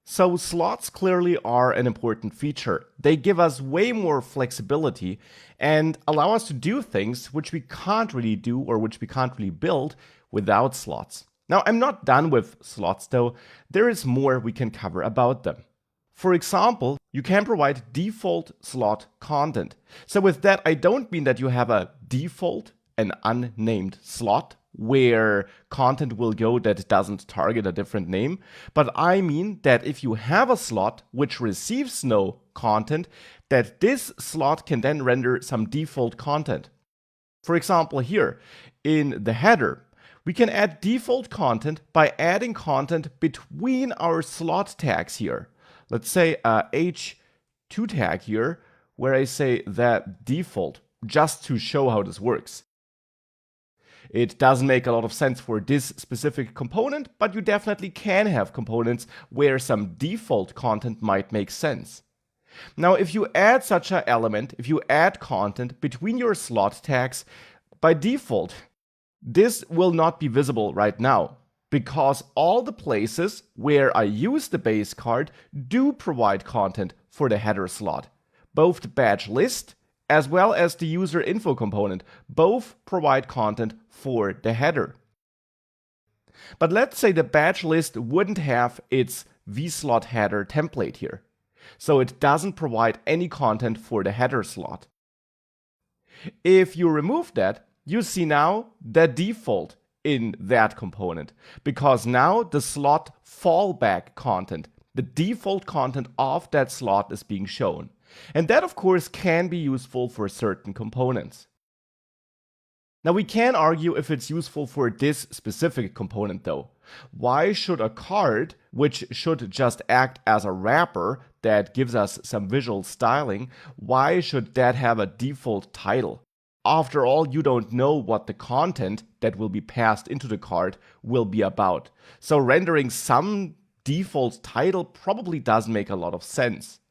So slots clearly are an important feature. They give us way more flexibility and allow us to do things which we can't really do or which we can't really build without slots. Now, I'm not done with slots though. There is more we can cover about them. For example, you can provide default slot content. So with that, I don't mean that you have a default, an unnamed slot where content will go that doesn't target a different name, but I mean that if you have a slot which receives no content, that this slot can then render some default content. For example, here in the header, we can add default content by adding content between our slot tags here. Let's say a h2 tag here, where I say that default, just to show how this works. It doesn't make a lot of sense for this specific component, but you definitely can have components where some default content might make sense. Now, if you add such an element, if you add content between your slot tags, by default, this will not be visible right now, because all the places where I use the base card do provide content for the header slot. Both the badge list as well as the user info component both provide content for the header. But let's say the badge list wouldn't have its vslot header template here, so it doesn't provide any content for the header slot. If you remove that, you see now the default in that component, because now the slot fallback content, the default content of that slot, is being shown. And that, of course, can be useful for certain components. Now, we can argue if it's useful for this specific component, though. Why should a card, which should just act as a wrapper that gives us some visual styling, why should that have a default title? After all, you don't know what the content that will be passed into the card will be about. So rendering some default title probably doesn't make a lot of sense.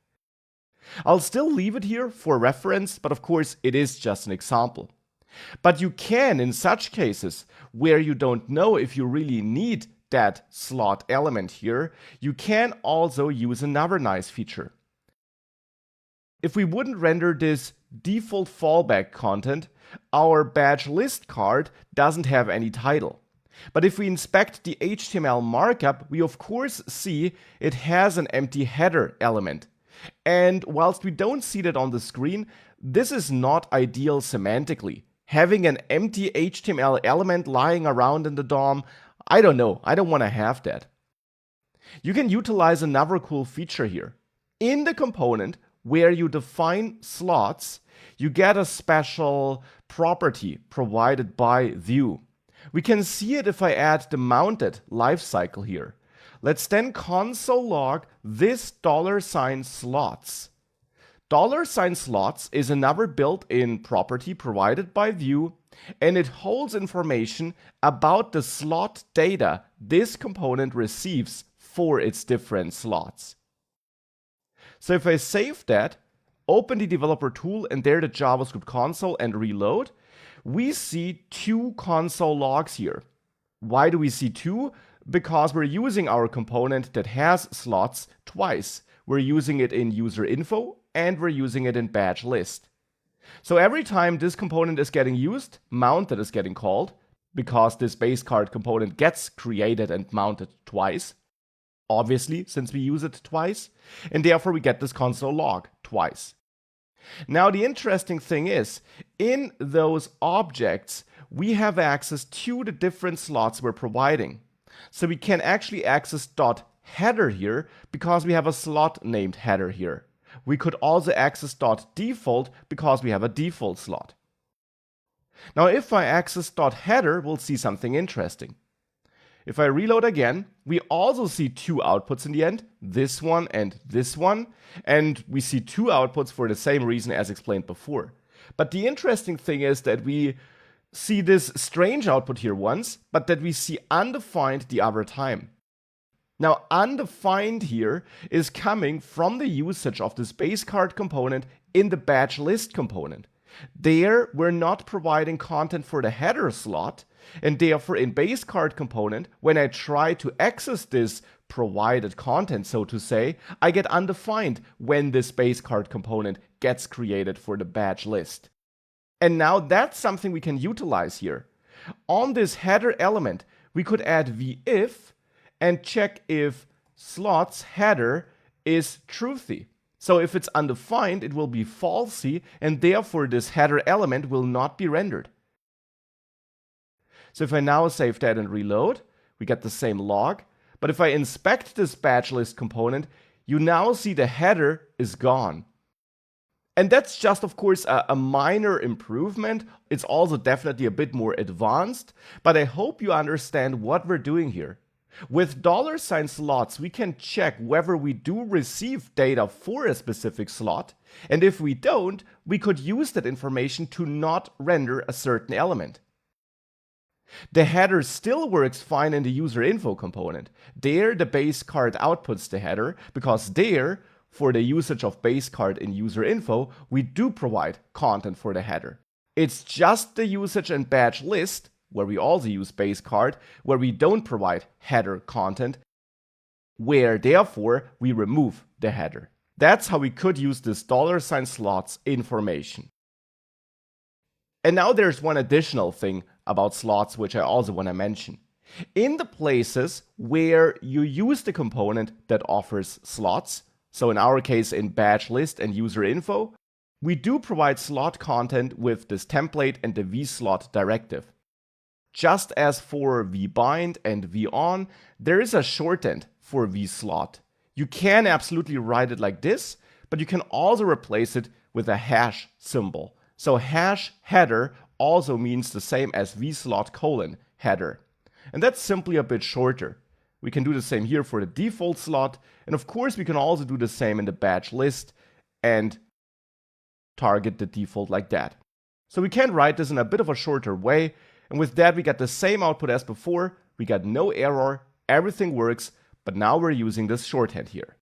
I'll still leave it here for reference, but of course it is just an example. But you can, in such cases where you don't know if you really need that slot element here, you can also use another nice feature. If we wouldn't render this default fallback content, our badge list card doesn't have any title. But if we inspect the HTML markup, we of course see it has an empty header element. And whilst we don't see that on the screen, this is not ideal semantically. Having an empty HTML element lying around in the DOM, I don't know, I don't want to have that. You can utilize another cool feature here. In the component where you define slots, you get a special property provided by Vue. We can see it if I add the mounted lifecycle here. Let's then console log this $slots. $slots is another built-in property provided by Vue, and it holds information about the slot data this component receives for its different slots. So if I save that, open the developer tool and there the JavaScript console and reload, we see two console logs here. Why do we see two? Because we're using our component that has slots twice. We're using it in user info and we're using it in badge list. So every time this component is getting used, mounted is getting called, because this base card component gets created and mounted twice. Obviously, since we use it twice, and therefore we get this console log twice. Now, the interesting thing is, in those objects, we have access to the different slots we're providing. So we can actually access .header here because we have a slot named header here. We could also access .default because we have a default slot. Now, if I access .header, we'll see something interesting. If I reload again, we also see two outputs in the end, this one, and we see two outputs for the same reason as explained before. But the interesting thing is that we see this strange output here once, but that we see undefined the other time. Now, undefined here is coming from the usage of this base card component in the badge list component. There, we're not providing content for the header slot, And therefore, in base card component, when I try to access this provided content, so to say, I get undefined when this base card component gets created for the badge list. And now that's something we can utilize here. On this header element, we could add vIf and check if slots header is truthy. So if it's undefined, it will be falsy, and therefore this header element will not be rendered. So if I now save that and reload, we get the same log. But if I inspect this badge list component, you now see the header is gone. And that's just, of course, a minor improvement. It's also definitely a bit more advanced, but I hope you understand what we're doing here. With $sign slots, we can check whether we do receive data for a specific slot, and if we don't, we could use that information to not render a certain element. The header still works fine in the user info component. There, the base card outputs the header, because there, for the usage of base card in user info, we do provide content for the header. It's just the usage and badge list, where we also use base card, where we don't provide header content, where therefore we remove the header. That's how we could use this $sign slots information. And now there's one additional thing about slots which I also want to mention. In the places where you use the component that offers slots, so in our case in badge list and user info, we do provide slot content with this template and the vslot directive. Just as for vbind and von, there is a shorthand for vslot. You can absolutely write it like this, but you can also replace it with a hash symbol. So hash header also means the same as vslot : header. And that's simply a bit shorter. We can do the same here for the default slot, and of course we can also do the same in the badge list and target the default like that. So we can write this in a bit of a shorter way, and with that we get the same output as before. We got no error, everything works, but now we're using this shorthand here.